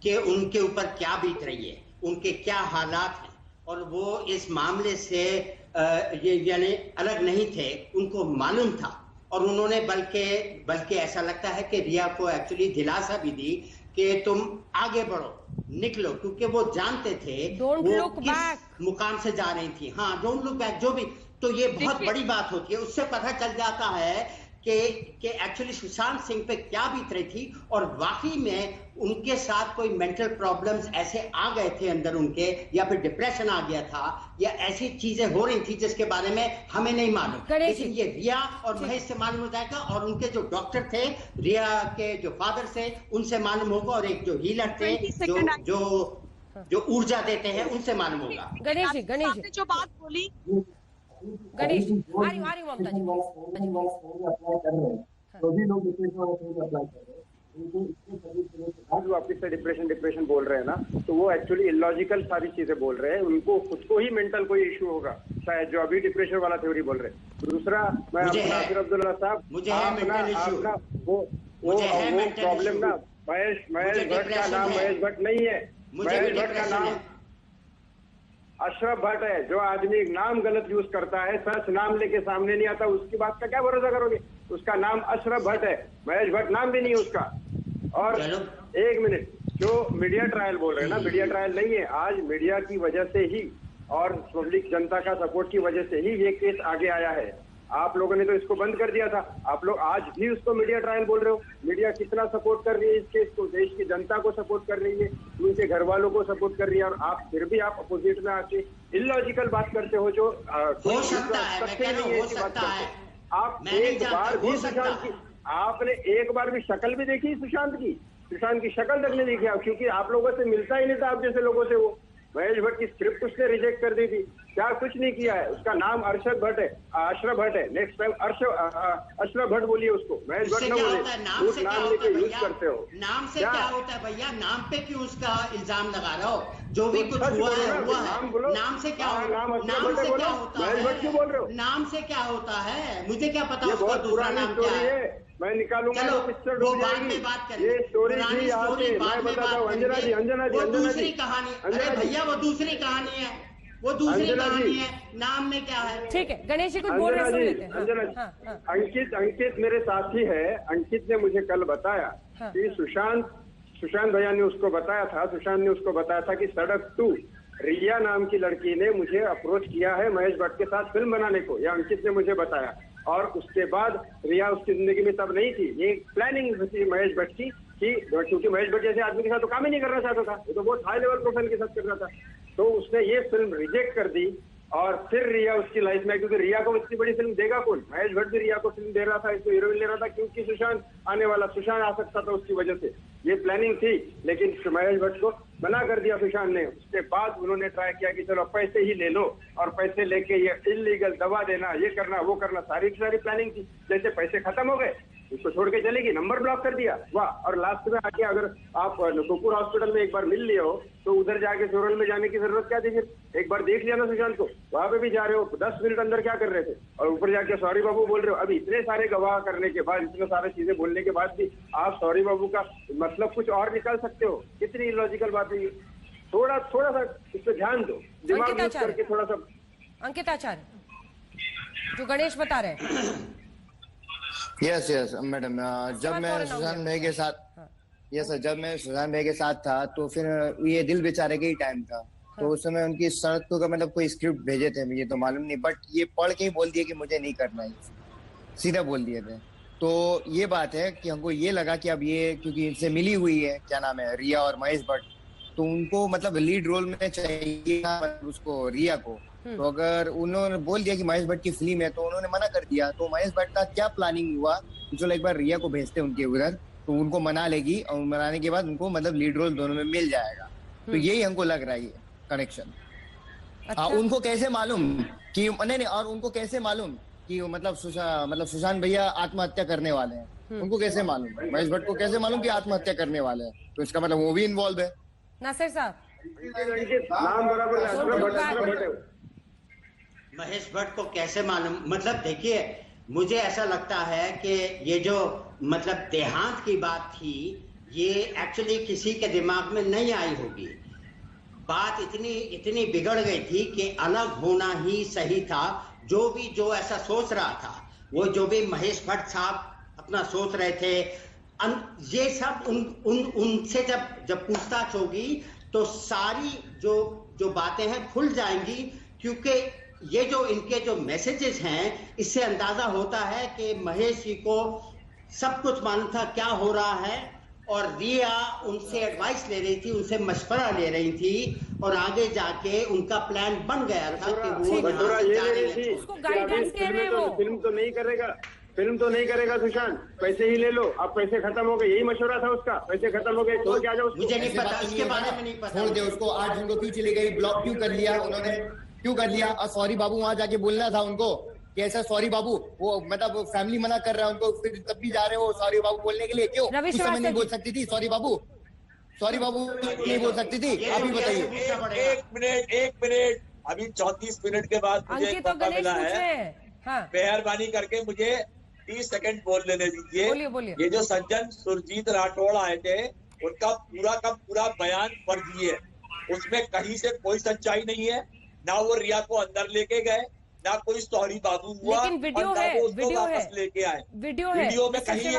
के उनके ऊपर क्या बीत रही है, उनके क्या हालात हैं, और वो इस मामले से यानी अलग नहीं थे, उनको मालूम था। और उन्होंने बल्कि ऐसा लगता है कि रिया को एक्चुअली दिलासा भी दी कि तुम आगे बढ़ो, निकलो, क्योंकि वो जानते थे वो किस मुकाम से जा रही थी। हाँ, डोंट लुक बैक, जो भी, तो ये बहुत बड़ी बात होती है। उससे पता चल जाता है कि एक्चुअली सुशांत सिंह पे क्या बीत रही थी, और वाकई में उनके साथ कोई मेंटल प्रॉब्लम्स ऐसे आ गए थे अंदर उनके, या फिर डिप्रेशन आ गया था, या ऐसी चीजें हो रही थी जिसके बारे में हमें नहीं मालूम। लेकिन ये रिया और महेश से मालूम हो जाएगा, और उनके जो डॉक्टर थे, रिया के जो फादर से, उनसे मालूम होगा, और एक जो हीलर थे जो ऊर्जा देते हैं, उनसे मालूम होगा। गणेश जी जो बात बोली, गणेश आ रही ममता जी, जो आपके डिप्रेशन बोल रहे हैं ना, तो वो एक्चुअली इलॉजिकल सारी चीजें बोल रहे हैं। उनको खुद को ही मेंटल कोई इशू होगा शायद, जो अभी डिप्रेशन वाला थ्योरी बोल रहे हैं। दूसरा, मैं नासिर अब्दुल्ला साहब, वो प्रॉब्लम ना, महेश भट्ट का नाम महेश भट्ट नहीं है, महेश भट्ट का नाम अशरफ भट्ट है। जो आदमी नाम गलत यूज करता है, सच नाम लेके सामने नहीं आता, उसकी बात का क्या भरोसा करोगे? उसका नाम अशरफ भट्ट है, महेश भट्ट नाम भी नहीं है उसका। और एक मिनट, जो मीडिया ट्रायल बोल रहे हैं ना, मीडिया ट्रायल नहीं है। आज मीडिया की वजह से ही और पब्लिक जनता का सपोर्ट की वजह से ही ये केस आगे आया है। आप लोगों ने तो इसको बंद कर दिया था। आप लोग आज भी उसको मीडिया ट्रायल बोल रहे हो। मीडिया कितना सपोर्ट कर रही है इस केस को, देश की जनता को सपोर्ट कर रही है, उनके घर वालों को सपोर्ट कर रही है, और आप फिर भी आप अपोजिट में आके इलॉजिकल बात करते हो जो हो सकता है, मैं कह रहा हूं हो सकता है। आप एक बार भी सुशांत की, आपने एक बार भी शक्ल भी देखी सुशांत की शक्ल तक नहीं देखी, क्योंकि आप लोगों से मिलता ही नहीं था। आप जैसे लोगों से वो महेश भट्ट की स्क्रिप्ट उसने रिजेक्ट कर दी थी, क्या कुछ नहीं किया है। उसका नाम अशरफ भट्ट है। नेक्स्ट टाइम अशरफ भट्ट बोलिए उसको, महेश भट्ट न बोले। नाम लेके यूज करते हो। नाम से क्या होता है भैया? नाम पे क्यों उसका इल्जाम लगा रहे हो? जो भी कुछ हुआ है नाम से क्या होता है? महेश भट्ट क्यों बोल रहे हो? नाम से क्या होता है? मुझे क्या पता उसका दूसरा नाम क्या है। मैं निकालूंगा तो पिक्चर डूब जाएगी। ये स्टोरी थी यहाँ पे, मैं बताता हूँ। अंजना जी दूसरी कहानी। अरे भैया वो दूसरी कहानी है, वो दूसरी कहानी है, नाम में क्या है? ठीक है, गणेश जी कुछ बोल रहे हैं। अंजना जी, अंकित मेरे साथी है। अंकित ने मुझे कल बताया कि सुशांत भैया ने उसको बताया था, सुशांत ने उसको बताया था कि सड़क 2 रिया नाम की लड़की ने मुझे अप्रोच किया है महेश भट्ट के साथ फिल्म बनाने को। यह अंकित ने मुझे बताया। और उसके बाद रिया उसकी जिंदगी में तब नहीं थी। ये प्लानिंग थी महेश भट्ट की कि क्योंकि महेश भट्ट जैसे आदमी के साथ तो काम ही नहीं करना चाहता था, वो तो बहुत हाई लेवल प्रोफाइल के साथ कर रहा था। तो उसने ये फिल्म रिजेक्ट कर दी और फिर रिया उसकी लाइफ में, क्योंकि रिया को इतनी बड़ी फिल्म देगा कौन? महेश भट्ट भी रिया को फिल्म दे रहा था, इसको हीरोइन ले रहा था, क्योंकि सुशांत आने वाला, सुशांत आ सकता था उसकी वजह से। ये प्लानिंग थी, लेकिन महेश भट्ट को मना कर दिया सुशांत ने। उसके बाद उन्होंने ट्राई किया कि चलो पैसे ही ले लो, और पैसे लेके ये इलीगल दवा देना, ये करना, वो करना, सारी प्लानिंग थी। जैसे पैसे खत्म हो गए, उसको छोड़ के चलेगी, नंबर ब्लॉक कर दिया, वाह। और लास्ट में आके अगर आप नुपुर हॉस्पिटल में एक बार मिल लिए हो तो उधर जाके सोरल में जाने की जरूरत क्या थी? फिर एक बार देख लिया ना सुशांत को, वहां पे भी जा रहे हो, 10 मिनट अंदर क्या कर रहे थे, और ऊपर जाके सॉरी बाबू बोल रहे हो। अभी इतने सारे गवाह करने के बाद, इतने सारे चीजें बोलने के बाद भी आप सॉरी बाबू का मतलब कुछ और निकाल सकते हो? कितनी इलॉजिकल बात है। थोड़ा सा इस पर ध्यान दो, दिमाग यूज करके थोड़ा सा। अंकित आचार्य, जो गणेश बता रहे हैं। यस मैडम, जब मैं सुशांत भाई के साथ जब मैं सुशांत भाई के साथ था तो फिर ये दिल बेचारे का ही टाइम था। तो उस समय उनकी शर्तों का मतलब कोई स्क्रिप्ट भेजे थे, मुझे तो मालूम नहीं, बट ये पढ़ के ही बोल दिए कि मुझे नहीं करना है, सीधा बोल दिए थे। तो ये बात है कि हमको ये लगा कि अब ये क्योंकि इनसे मिली हुई है, क्या नाम है, रिया और महेश भट्ट, तो उनको मतलब लीड रोल में चाहिए मतलब उसको, रिया को। तो अगर उन्होंने बोल दिया कि महेश भट्ट की फिल्म है तो उन्होंने मना कर दिया। तो महेश भट्ट का क्या प्लानिंग हुआ, चलो एक बार रिया को भेजते उनके उधर, तो उनको मना लेगी, और मनाने के बाद उनको मतलब लीड रोल दोनों में मिल जाएगा। तो यही हमको लग रहा है ये कनेक्शन। अच्छा। उनको कैसे मालूम कि नहीं, और उनको कैसे मालूम कि मतलब सुशांत भैया आत्महत्या करने वाले हैं? उनको कैसे मालूम? महेश भट्ट को कैसे मालूम कि आत्महत्या करने वाले हैं? तो इसका मतलब वो भी इन्वॉल्व है। नासिर साहब, नाम बराबर महेश भट्ट को कैसे मालूम? मतलब देखिए, मुझे ऐसा लगता है कि ये जो मतलब देहांत की बात थी, ये एक्चुअली किसी के दिमाग में नहीं आई होगी। बात इतनी बिगड़ गई थी कि अलग होना ही सही था। जो ऐसा सोच रहा था, वो जो भी महेश भट्ट साहब अपना सोच रहे थे, ये सब उनसे जब पूछताछ होगी तो सारी जो बातें हैं खुल जाएंगी। क्योंकि ये जो इनके जो मैसेजेस हैं, इससे अंदाजा होता है कि महेश जी को सब कुछ मालूम था क्या हो रहा है, और रिया उनसे एडवाइस ले रही थी, उनसे मशवरा ले रही थी, और आगे जाके उनका प्लान बन गया था कि वो फिल्म तो नहीं करेगा सुशांत, पैसे ही ले लो, अब पैसे खत्म हो गए, यही मशवरा था उसका। पैसे खत्म हो गए, छोड़ के आ जाओ। मुझे नहीं पता, इसके बारे में नहीं पता। छोड़ दे उसको। आज उनको क्यों चली गई, ब्लॉक क्यों कर लिया उन्होंने, क्यों कर लिया? और सॉरी बाबू वहां जाके बोलना था उनको कि ऐसा सॉरी बाबू, वो मतलब फैमिली मना कर रहा है उनको, फिर तब भी जा रहे हो सॉरी बाबू बोलने के लिए, क्यों उस समय नहीं बोल सकती थी सॉरी बाबू नहीं बोल सकती थी? आप ही बताइए। एक मिनट, अभी 34 मिनट के बाद मुझे एक मौका मिला है, मेहरबानी करके मुझे 30 सेकंड बोल लेने दीजिए। बोलिए। ये जो सज्जन सुरजीत राठौड़ आए थे, उनका पूरा का पूरा बयान फर्जी है। उसमें कहीं से कोई सच्चाई नहीं है। ना वो रिया को अंदर लेके गए, ना कोई सॉरी बाबू हुआ, लेकिन वीडियो है, वापस लेके आए। वीडियो में कहीं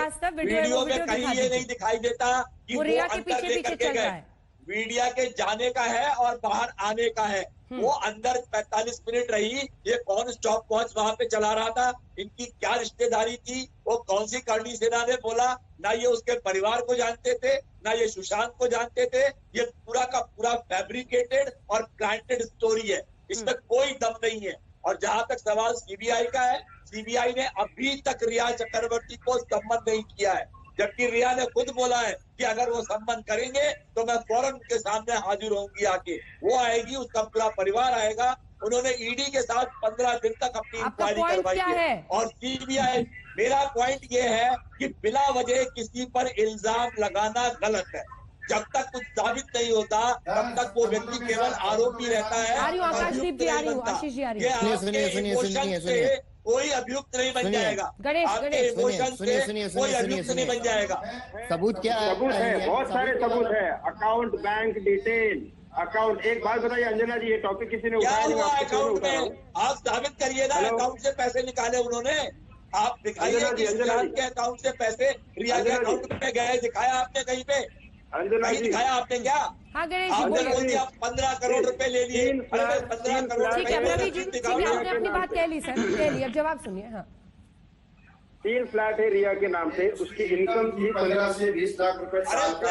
ये नहीं दिखाई देता कि वो रिया के अंदर पीछे लेकर के चल रहा गए। है। मीडिया के जाने का है और बाहर आने का है। वो अंदर 45 मिनट रही, ये कौन स्टॉप वॉच वहां पे चला रहा था, इनकी क्या रिश्तेदारी थी, वो कौन सी करणी सेना ने बोला, ना ये उसके परिवार को जानते थे, ना ये सुशांत को जानते थे। ये पूरा का पूरा फैब्रिकेटेड और प्लांटेड स्टोरी है, इसमें कोई दम नहीं है। और जहां तक सवाल सीबीआई का है, सीबीआई ने अभी तक रिया चक्रवर्ती को सम्मन नहीं किया है, जबकि रिया ने खुद बोला है कि अगर वो सम्मन करेंगे तो मैं फौरन उनके सामने हाजिर होंगी आके। वो आएगी, उसका पूरा परिवार आएगा। उन्होंने ईडी के साथ 15 दिन तक अपनी इंक्वायरी करवाई है। और सीबीआई, मेरा पॉइंट ये है कि बिला वजह किसी पर इल्जाम लगाना गलत है। जब तक कुछ साबित नहीं होता तब तक वो व्यक्ति केवल आरोपी रहता है। कोई अभियुक्त नहीं बन जाएगा। आपके इमोशन से कोई अभियुक्त नहीं बन जाएगा। सबूत क्या है? सबूत है, बहुत सारे सबूत है। Account, bank detail, account. एक बात बताइए अंजना जी, ये टॉपिक किसी ने उठाया नहीं? अकाउंट में आप साबित करिए ना, अकाउंट से पैसे निकाले उन्होंने। आप दिखाइए कि सुशांत के अकाउंट से पैसे रिया के अकाउंट में गए, दिखाया आपने कहीं पे? अंजना जी, दिखाया आपने क्या? हाँ गणेश जी, आपने बोल दिया 15 करोड़ रुपए ले लिए। 15 करोड़। ठीक है रवि जी, ठीक है, आपने अपनी बात कह ली सर, कह ली। अब जवाब सुनिए। हाँ, 3 फ्लैट है रिया के नाम से, उसकी इनकम थी 15 से 20 लाख रुपए साल का।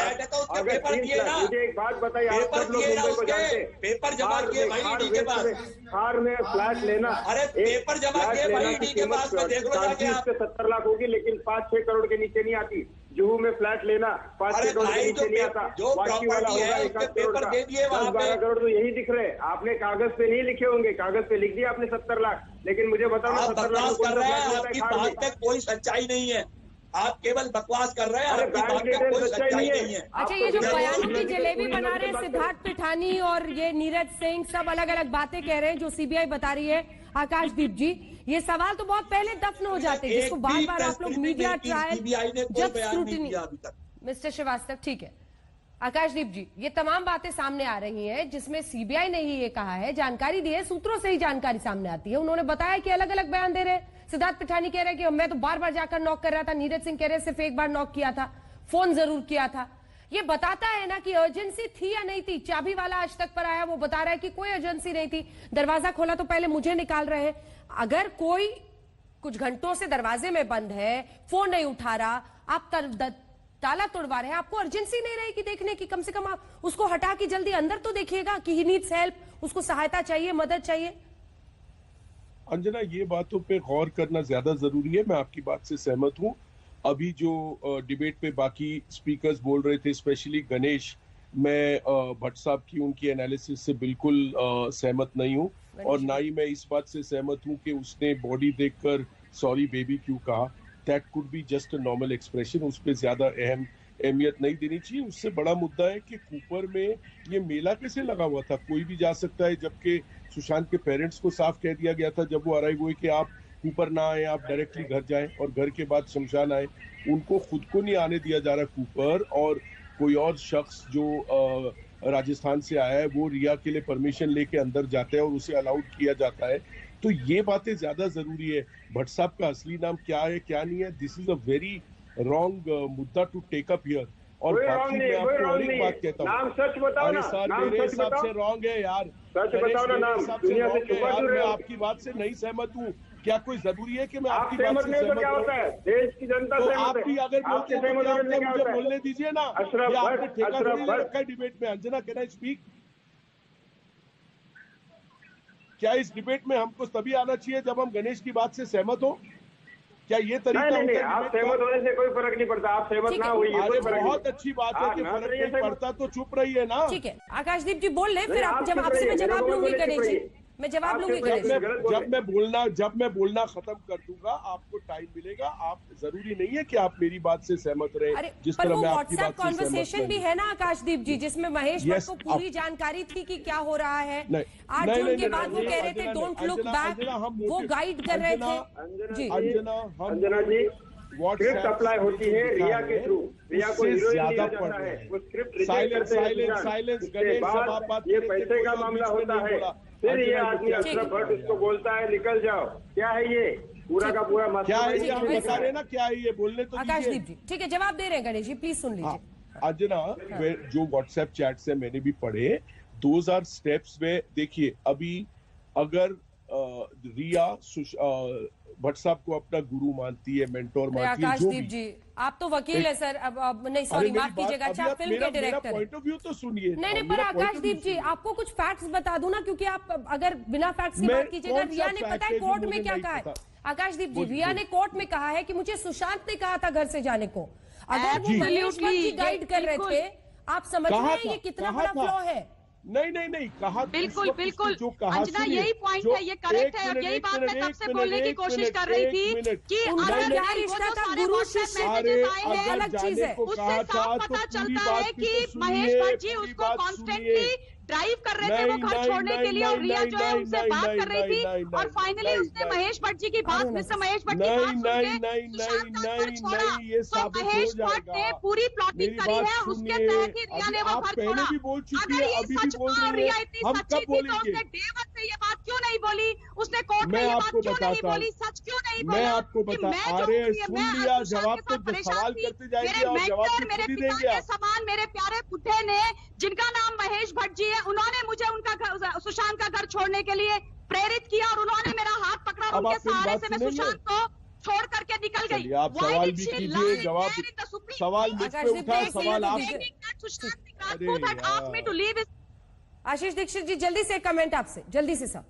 अगर 3 फ्लैट, मुझे एक बात बताइए, आप सब लोग मुंबई को जानते हैं, पेपर जमा किए भाई ईडी के पास। थार में फ्लैट लेना, अरे पेपर जमा किए भाई ईडी के पास में, देख लो जाके आप। 70 लाख होगी, लेकिन 5-6 करोड़ के नीचे नहीं आती। जुहू में फ्लैट लेना 5-6 करोड़ के नीचे नहीं आता। वाशी वाला होगा 1 करोड़ का, 10-12 करोड़ तो यही दिख रहे हैं। आपने कागज पे नहीं लिखे होंगे, कागज पे लिख दिया आपने 70 लाख, लेकिन मुझे बताओ 70 लाख कर रहे हैं। आपकी बात में कोई सच्चाई नहीं है, आप केवल बकवास कर रहे हैं। आपकी बात में कोई सच्चाई नहीं है। अच्छा, ये जो बयान की जलेबी बना रहे हैं सिद्धार्थ पिठानी और ये नीरज सिंह, सब अलग अलग बातें कह रहे हैं जो सीबीआई बता रही है। आकाशदीप जी, ये सवाल तो बहुत पहले दफन हो जाते हैं, जिसको बार बार आप लोग मीडिया ट्रायल, जब स्क्रूटिनी। मिस्टर श्रीवास्तव, ठीक है। आकाशदीप जी, ये तमाम बातें सामने आ रही हैं जिसमें सीबीआई ने ही ये कहा है, जानकारी दी है, सूत्रों से ही जानकारी सामने आती है। उन्होंने बताया कि अलग अलग बयान दे रहे हैं। सिद्धार्थ पिठानी कह रहे हैं कि मैं तो बार बार जाकर नॉक कर रहा था, नीरज सिंह कह रहे सिर्फ एक बार नॉक किया था, फोन जरूर किया था। ये बताता है ना कि अर्जेंसी थी या नहीं थी। चाबी वाला आज तक पर आया, वो बता रहा है कि कोई अर्जेंसी नहीं थी, दरवाजा खोला तो पहले मुझे निकाल रहे हैं। अगर कोई कुछ घंटों से दरवाजे में बंद है, फोन नहीं उठा रहा, आप ताला तोड़वा रहे हैं, आपको अर्जेंसी नहीं रहेगी देखने की? कम से कम आप उसको हटा के जल्दी अंदर तो देखिएगा कि ही नीड्स हेल्प, उसको सहायता चाहिए, मदद चाहिए। अंजना, ये बातों पे गौर करना ज्यादा जरूरी है। मैं आपकी बात से सहमत हूँ। अभी जो डिबेट पे बाकी स्पीकर्स बोल रहे थे, स्पेशली गणेश, मैं भट्ट साहब की उनकी एनालिसिस से बिल्कुल सहमत नहीं हूँ, और ना ही मैं इस बात से सहमत हूँ कि उसने बॉडी देखकर सॉरी बेबी क्यों कहा। That could be just a normal expression, उस पर ज्यादा अहमियत नहीं देनी चाहिए। उससे बड़ा मुद्दा है कि कूपर में ये मेला कैसे लगा हुआ था, कोई भी जा सकता है, जबकि सुशांत के पेरेंट्स को साफ कह दिया गया था जब वो अराइव हुए कि आप कूपर ना आए, आप डायरेक्टली घर जाएं, और घर के बाद शमशान आए। उनको खुद को नहीं आने दिया जा रहा कूपर, और कोई और शख्स जो राजस्थान से आया है वो रिया के लिए परमिशन लेके अंदर जाता है और उसे अलाउड किया जाता है। तो ये बातें ज्यादा जरूरी है। भट्ट साहब का असली नाम क्या है क्या नहीं है, this is a very wrong मुद्दा टू टेक अप हियर। और बाकी मैं आपको और एक बात कहता हूँ, अरे सर मेरे हिसाब से रॉन्ग है यार, सच बताओ ना नाम, दुनिया से छुपा क्यों रहे हो? मैं आपकी बात से नहीं सहमत हूँ। क्या कोई जरूरी है कि मैं आपकी बात से सहमत क्या होता है? देश की जनता तो से आप भी अगर बोलते हैं तो मुझे बोलने दीजिए ना। डिबेट में अंजना, कैन आई स्पीक? क्या इस डिबेट में हमको तभी आना चाहिए जब हम गणेश की बात से सहमत हो? क्या ये तरीका? नहीं, आप सहमत होने से कोई फर्क नहीं पड़ता, आप सहमत ना हुई, बहुत अच्छी बात है कि फर्क नहीं पड़ता, तो चुप रही है ना। ठीक है, आकाशदीप जी बोल रहे, फिर आप जब आपसे मैं जवाब लूंगी गणेश जी, मैं जवाब लूंगी गणेश। जब मैं बोलना खत्म कर दूंगा आपको टाइम मिलेगा। आप जरूरी नहीं है कि आप मेरी बात से सहमत रहे, जिस तरह मैं आपकी बात से कॉन्वर्सेशन भी है ना आकाशदीप जी, जिसमें महेश भट्ट को पूरी जानकारी थी कि क्या हो रहा है। 8 जून के बाद वो कह रहे थे डोंट लुक बैक, वो गाइड कर रहे थे। जी अंजना जी, स्क्रिप्ट अप्लाई होती है रिया के थ्रू, रिया को हीरोइन दिया जाता है, वो स्क्रिप्ट साइलेंस गणेश, ये पैसे का मामला होता है। फिर ये आदमी अशरफ भट्ट उसको बोलता है निकल जाओ। क्या है ये पूरा का पूरा मसला? क्या है ये? हम बता रहे ना क्या है ये, बोलने तो आकाशदीप जी। ठीक है, जवाब दे रहे हैं गणेश जी, प्लीज सुन लीजिए। अंजना जो व्हाट्सएप चैट से मैंने भी पढ़े, 2000 स्टेप्स में देखिए, अभी अगर रिया भट्ट साहब को अपना गुरु मानती है, मेंटोर मानती है, जो आकाशदीप जी आप तो वकील है सर, अब नहीं सॉरी माफ कीजिएगा, अच्छा आप फिल्म के डायरेक्टर पॉइंट ऑफ व्यू तो सुनिए। नहीं पर आकाशदीप जी आपको कुछ फैक्ट्स बता दूं ना, क्योंकि आप अगर बिना फैक्ट्स की बात कीजिएगा, रिया ने पता है कोर्ट में क्या कहा है आकाशदीप जी, रिया ने कोर्ट में कहा है कि मुझे सुशांत ने कहा था घर से जाने को, अगर वो महेश भट्ट जी गाइड कर रहे थे, आप समझ रहे हैं ये कितना बड़ा फ्लॉ है। नहीं कहा, बिल्कुल जो कहा, अंजना यही पॉइंट है, ये करेक्ट है, और यही बात मैं तब से बोलने की कोशिश कर रही थी कि अगर रिश्ता था गुरु शिष्य मैसेजेस आए हैं अलग चीज है, उससे साफ पता चलता है कि महेश भट्ट जी उसको कॉन्स्टेंटली ड्राइव कर रहे थे वो घर छोड़ने के लिए, और रिया जो है उनसे बात कर रही थी, और फाइनली उसने महेश भट्ट जी की बात, मिस्टर महेश भट्ट की बात सुन के छोड़ा, तो महेश भट्ट ने पूरी प्लॉटिंग करी है, उसके तहत ही रिया ने वो घर छोड़ा। अगर ये सच था और रिया इतनी सच्ची थी तो उसने डे वन से ये बात क्यों नहीं बोली, उसने कोर्ट में ये बात क्यों नहीं बोली, सच क्यों नहीं बोला? मैं आपको बता, अरे सुन लिया, जवाब तो सवाल करते जाएंगे और जवाब खुद ही देंगे। समान मेरे प्यारे बुड्ढे ने, जिनका नाम महेश भट्ट जी है, उन्होंने मुझे उनका सुशांत का घर छोड़ने के लिए प्रेरित किया, और उन्होंने मेरा हाथ पकड़ा, उनके सहारे से मैं सुशांत को छोड़ करके निकल गई। आप सवाल भी कीजिए, जवाब सवाल मुझ पे उठा, सवाल आप। आशीष दीक्षित जी जल्दी से कमेंट आपसे, जल्दी से सर।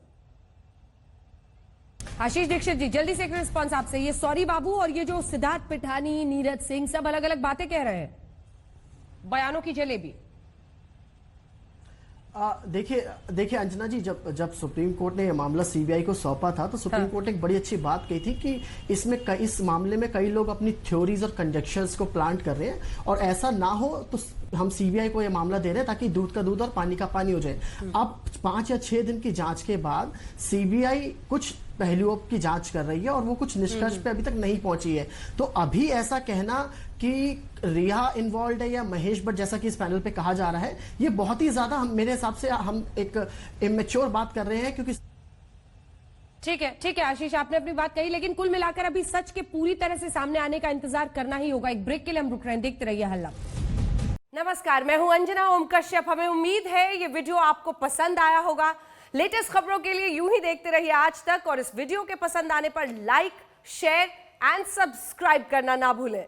आशीष दीक्षित जी जल्दी से एक रिस्पॉन्स आपसे, ये सॉरी बाबू और ये जो सिद्धार्थ पिठानी, नीरज सिंह सब अलग अलग बातें कह रहे हैं, बयानों की जलेबी। देखिए अंजना जी, जब सुप्रीम कोर्ट ने यह मामला सीबीआई को सौंपा था तो सुप्रीम कोर्ट ने एक बड़ी अच्छी बात कही थी कि इस मामले में कई लोग अपनी थ्योरीज और कंजक्शंस को प्लांट कर रहे हैं, और ऐसा ना हो तो हम सीबीआई को यह मामला दे रहे हैं ताकि दूध का दूध और पानी का पानी हो जाए। अब 5 या 6 दिन की जांच के बाद सीबीआई कुछ पहलुओं की जांच कर रही है और वो कुछ निष्कर्ष पे अभी तक नहीं पहुंची है, तो अभी ऐसा कहना कि रिया इन्वॉल्व है या महेश भट्ट जैसा कि इस पैनल पे कहा जा रहा है, ये बहुत ही ज्यादा मेरे हिसाब से हम एक इमेच्योर बात कर रहे हैं, क्योंकि ठीक है आशीष, आपने अपनी बात कही, लेकिन कुल मिलाकर अभी सच के पूरी तरह से सामने आने का इंतजार करना ही होगा। एक ब्रेक के लिए हम रुक रहे हैं, देखते रहिए हल्ला। नमस्कार, मैं हूं अंजना ओम कश्यप। हमें उम्मीद है ये वीडियो आपको पसंद आया होगा। लेटेस्ट खबरों के लिए यूं ही देखते रहिए आज तक, और इस वीडियो के पसंद आने पर लाइक, शेयर एंड सब्सक्राइब करना ना भूलें।